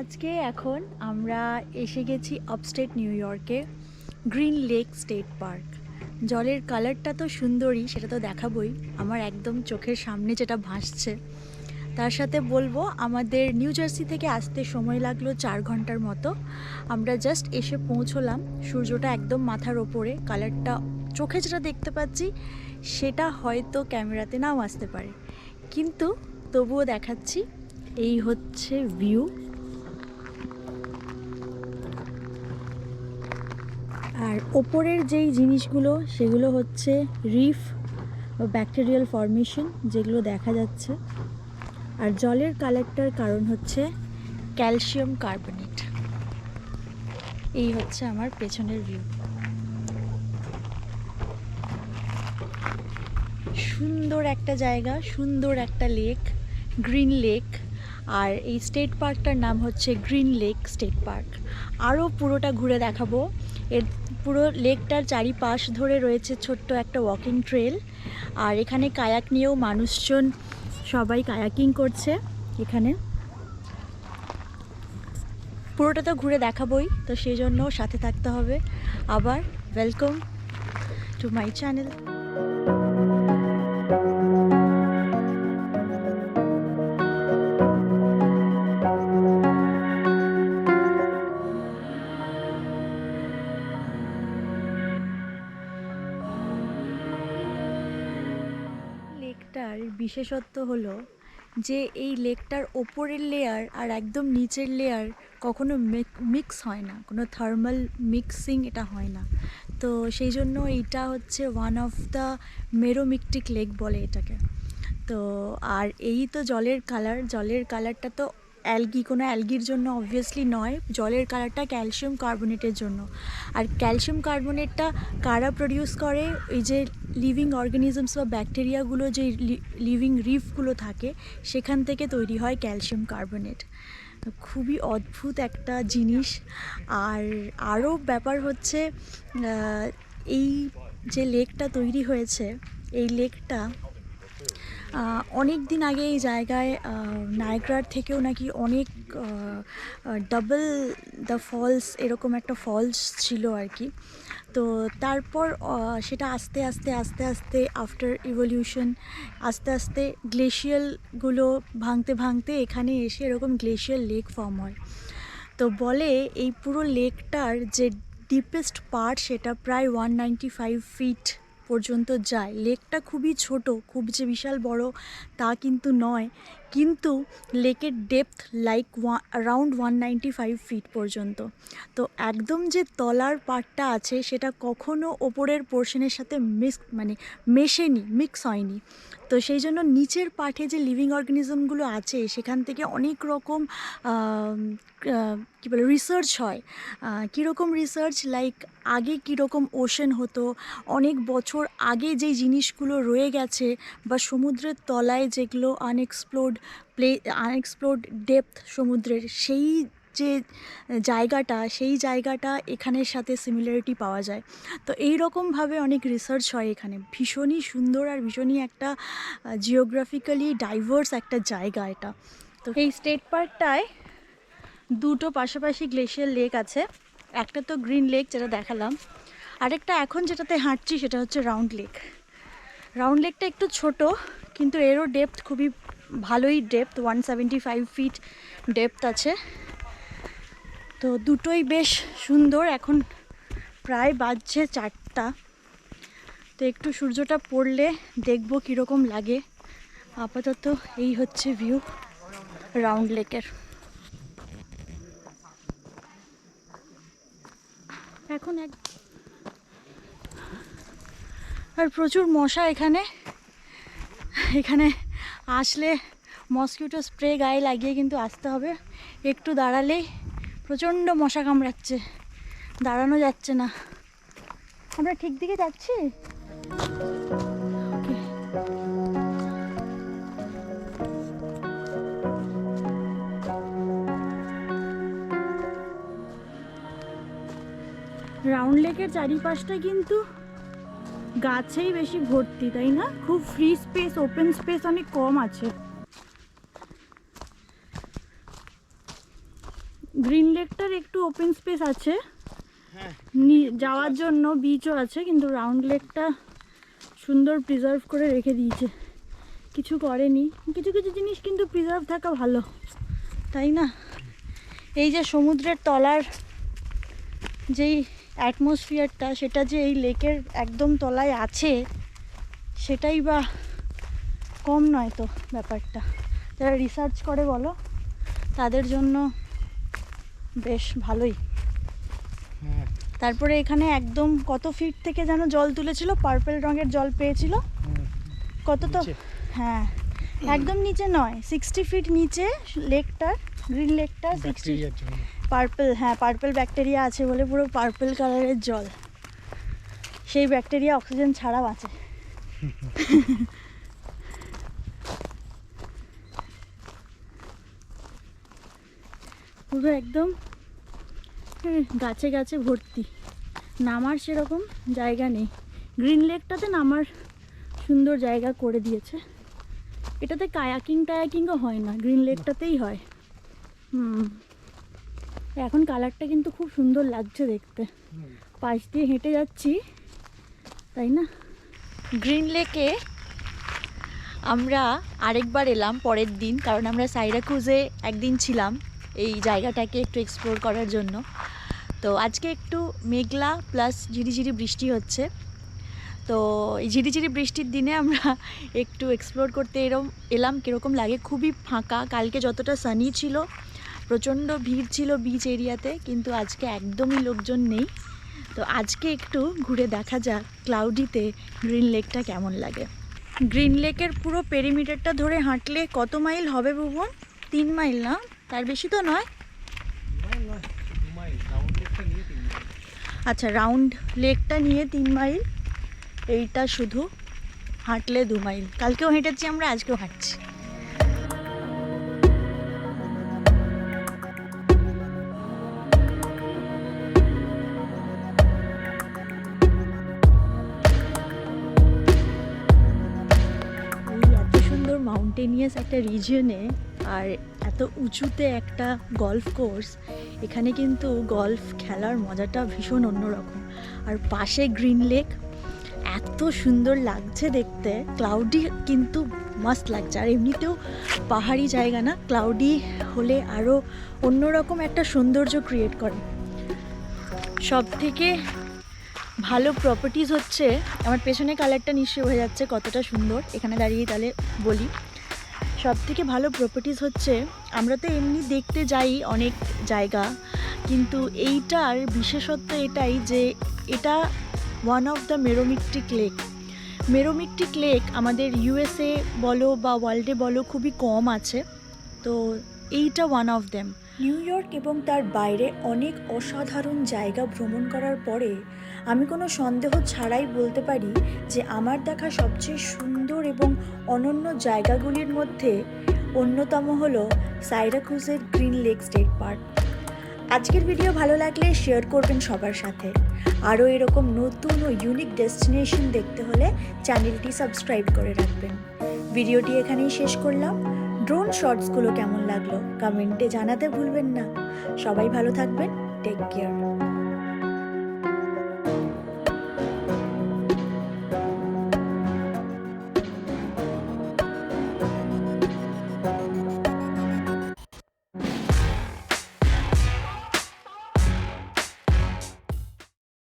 আজকে এখন আমরা এসে গেছি আপস্টেট নিউ ইয়র্কে গ্রিন লেক স্টেট পার্ক। জলের কালারটা তো সুন্দরই, সেটা তো দেখাবই। আমার একদম চোখের সামনে যেটা ভাসছে, তার সাথে বলবো আমাদের নিউ জার্সি থেকে আসতে সময় লাগলো 4 ঘন্টার মতো। আমরা জাস্ট এসে পৌঁছলাম, সূর্যটা একদম মাথার ওপরে। কালারটা চোখে যেটা দেখতে পাচ্ছি সেটা হয়তো ক্যামেরাতে নাও আসতে পারে, কিন্তু তবুও দেখাচ্ছি। এই হচ্ছে ভিউ। আর ওপরের যেই জিনিসগুলো সেগুলো হচ্ছে রিফ বা ব্যাকটেরিয়াল ফর্মেশন, যেগুলো দেখা যাচ্ছে। আর জলের কালারটার কারণ হচ্ছে ক্যালসিয়াম কার্বনেট। এই হচ্ছে আমার পেছনের ভিউ। সুন্দর একটা জায়গা, সুন্দর একটা লেক, গ্রিন লেক। আর এই স্টেট পার্কটার নাম হচ্ছে গ্রিন লেক স্টেট পার্ক। আরও পুরোটা ঘুরে দেখাবো। এর পুরো লেকটার চারিপাশ ধরে রয়েছে ছোট্ট একটা ওয়াকিং ট্রেল। আর এখানে কায়াক নিয়েও মানুষজন সবাই কায়াকিং করছে। এখানে পুরোটা তো ঘুরে দেখাবোই, তো সেই জন্য সাথে থাকতে হবে। আবার ওয়েলকাম টু মাই চ্যানেল। লেকটার বিশেষত্ব হলো যে এই লেকটার ওপরের লেয়ার আর একদম নিচের লেয়ার কখনো মিক্স হয় না, কোনো থার্মাল মিক্সিং এটা হয় না। তো সেই জন্য এইটা হচ্ছে one of the meromictic lake বলে এটাকে। তো আর এই তো জলের কালারটা তো কোনো অ্যালগির জন্য অবভিয়াসলি নয়, জলের কালারটা ক্যালসিয়াম কার্বনেটের জন্য। আর ক্যালসিয়াম কার্বনেটটা কারা প্রডিউস করে? এই যে লিভিং অর্গানিজমস বা ব্যাকটেরিয়াগুলো, যে লিভিং রিফগুলো থাকে, সেখান থেকে তৈরি হয় ক্যালসিয়াম কার্বনেট। খুবই অদ্ভুত একটা জিনিস। আর আরও ব্যাপার হচ্ছে, এই যে লেকটা তৈরি হয়েছে, এই লেকটা অনেক দিন আগে এই জায়গায় নায়াগ্রার থেকেও নাকি অনেক ডাবল দ্য ফলস, এরকম একটা ফলস ছিল আর কি। তো তারপর সেটা আস্তে আস্তে আস্তে আস্তে আফটার ইভলিউশন আস্তে আস্তে গ্লেশিয়ালগুলো ভাঙতে ভাঙতে এখানে এসে এরকম গ্লেশিয়াল লেক ফর্ম হয়। তো বলে এই পুরো লেকটার যে ডিপেস্ট পার্ট সেটা প্রায় 195 ফিট পর্যন্ত যায়। লেকটা খুবই ছোট, খুব যে বিশাল বড় তা কিন্তু নয়, কিন্তু লেকের ডেপথ লাইক অ্যারাউন্ড 195 ফিট পর্যন্ত। তো একদম যে তলার পার্টটা আছে সেটা কখনো ওপরের পোর্শনের সাথে মেশেনি, মিক্স হয়নি। তো সেই জন্য নিচের পার্টে যে লিভিং অর্গানিজমগুলো আছে সেখান থেকে অনেক রকম কী বলে রিসার্চ হয়। কীরকম রিসার্চ? লাইক আগে কীরকম ওশেন হতো, অনেক বছর আগে যেই জিনিসগুলো রয়ে গেছে, বা সমুদ্রের তলায় যেগুলো আনএক্সপ্লোর্ড ডেপথ সমুদ্রের, সেই যে সেই জায়গাটা এখানের সাথে সিমিলারিটি পাওয়া যায়। তো এই রকমভাবে অনেক রিসার্চ হয় এখানে। ভীষণই সুন্দর আর ভীষণই একটা জিওগ্রাফিক্যালি ডাইভার্স একটা জায়গা এটা। তো এই স্টেট পার্কটায় দুটো পাশাপাশি গ্লেশিয়াল লেক আছে। একটা তো গ্রিন লেক যেটা দেখালাম, আরেকটা এখন যেটাতে হাঁটছি সেটা হচ্ছে রাউন্ড লেক। রাউন্ড লেকটা একটু ছোট, কিন্তু এরও ডেপথ খুবই ভালোই ডেপথ, 175 ফিট ডেপথ আছে। তো দুটোই বেশ সুন্দর। এখন প্রায় বাজছে 4টা, তো একটু সূর্যটা পড়লে দেখব কীরকম লাগে। আপাতত এই হচ্ছে ভিউ রাউন্ড লেকের। এখন আর প্রচুর মশা এখানে আসলে মসকিউটো স্প্রে গায়ে লাগিয়ে কিন্তু আসতে হবে। একটু দাঁড়ালেই প্রচণ্ড মশা কামড়াচ্ছে, দাঁড়ানো যাচ্ছে না। আমরা ঠিক দিকে যাচ্ছি। রাউন্ড লেকের চারিপাশটা কিন্তু গাছেই বেশি ভর্তি, তাই না? খুব ফ্রি স্পেস, ওপেন স্পেস অনেক কম আছে। গ্রিন লেকটার একটু ওপেন স্পেস আছে যাওয়ার জন্য, বিচও আছে, কিন্তু রাউন্ড লেকটা সুন্দর প্রিজার্ভ করে রেখে দিয়েছে, কিছু করেনি। কিছু কিছু জিনিস কিন্তু প্রিজার্ভ থাকা ভালো, তাই না? এই যে সমুদ্রের তলার যেই অ্যাটমসফিয়ারটা, সেটা যে এই লেকের একদম তলায় আছে, সেটাই বা কম নয় তো ব্যাপারটা। যারা রিসার্চ করে বলো, তাদের জন্য বেশ ভালোই। তারপরে এখানে একদম কত ফিট থেকে যেন জল তুলেছিল, পার্পল রঙের জল পেয়েছিল কত তো, হ্যাঁ একদম নিচে নয়, 60 ফিট নিচে লেকটার, গ্রিন লেকটার 60 পার্পল, হ্যাঁ পার্পল ব্যাকটেরিয়া আছে বলে পুরো পার্পল কালারের জল। সেই ব্যাকটেরিয়া অক্সিজেন ছাড়া বাঁচে। পুরো একদম গাছে গাছে ভর্তি, নামার সেরকম জায়গা নেই। গ্রিন লেকটাতে নামার সুন্দর জায়গা করে দিয়েছে। এটাতে টায়াকিংও হয় না, গ্রিন লেকটাতেই হয়। এখন কালারটা কিন্তু খুব সুন্দর লাগছে দেখতে, পাশ দিয়ে হেঁটে যাচ্ছি, তাই না? গ্রিন লেকে আমরা আরেকবার এলাম পরের দিন, কারণ আমরা সাইরাকুজে একদিন ছিলাম এই জায়গাটাকে একটু এক্সপ্লোর করার জন্য। তো আজকে একটু মেঘলা প্লাস ঝিরিঝিরি বৃষ্টি হচ্ছে। তো এই ঝিরিঝিরি বৃষ্টির দিনে আমরা একটু এক্সপ্লোর করতে এলাম। কীরকম লাগে, খুবই ফাঁকা। কালকে যতটা সানি ছিল, প্রচণ্ড ভিড় ছিল বিচ এরিয়াতে, কিন্তু আজকে একদমই লোকজন নেই। তো আজকে একটু ঘুরে দেখা যাক ক্লাউডিতে গ্রিন লেকটা কেমন লাগে। গ্রিন লেকের পুরো পেরিমিটারটা ধরে হাঁটলে কত মাইল হবে ভুবন? 3 মাইল না, তার বেশি তো নয়। আচ্ছা, রাউন্ড লেকটা নিয়ে 3 মাইল, এইটা শুধু হাঁটলে 2 মাইল। কালকেও হেঁটেছি আমরা, আজকেও হাঁটছি। এত সুন্দর মাউন্টেনিয়াস একটা রিজিয়নে আর এত উঁচুতে একটা গলফ কোর্স, এখানে কিন্তু গলফ খেলার মজাটা ভীষণ অন্যরকম। আর পাশে গ্রিন লেক, এত সুন্দর লাগছে দেখতে। ক্লাউডি কিন্তু মাস্ট লাগছে, আর এমনিতেও পাহাড়ি জায়গা না, ক্লাউডি হলে আরও অন্যরকম একটা সৌন্দর্য ক্রিয়েট করে। সব থেকে ভালো প্রপার্টিজ হচ্ছে, আমার পেছনে কালারটা নিশ্চয়ই হয়ে যাচ্ছে কতটা সুন্দর, এখানে দাঁড়িয়ে তাহলে বলি। সব থেকে ভালো প্রপার্টিজ হচ্ছে, আমরা তো এমনি দেখতে যাই অনেক জায়গা, কিন্তু এইটার বিশেষত্ব এটাই যে এটা one of the meromictic lake. Meromictic lake আমাদের ইউএসএ বলো বা ওয়ার্ল্ডে বলো খুবই কম আছে, তো এইটা one of them. New York এবং তার বাইরে অনেক অসাধারণ জায়গা ভ্রমণ করার পরে আমি কোনো সন্দেহ ছাড়াই বলতে পারি যে আমার দেখা সবচেয়ে সুন্দর এবং অনন্য জায়গাগুলির মধ্যে অন্যতম হলো সাইরাকুজের গ্রিন লেক স্টেট পার্ক। আজকের ভিডিও ভালো লাগলে শেয়ার করবেন সবার সাথে। আরও এরকম নতুন ও ইউনিক ডেস্টিনেশন দেখতে হলে চ্যানেলটি সাবস্ক্রাইব করে রাখবেন। ভিডিওটি এখানেই শেষ করলাম। ড্রোন শটসগুলো কেমন লাগলো কমেন্টে জানাতে ভুলবেন না। সবাই ভালো থাকবেন, টেক কেয়ার।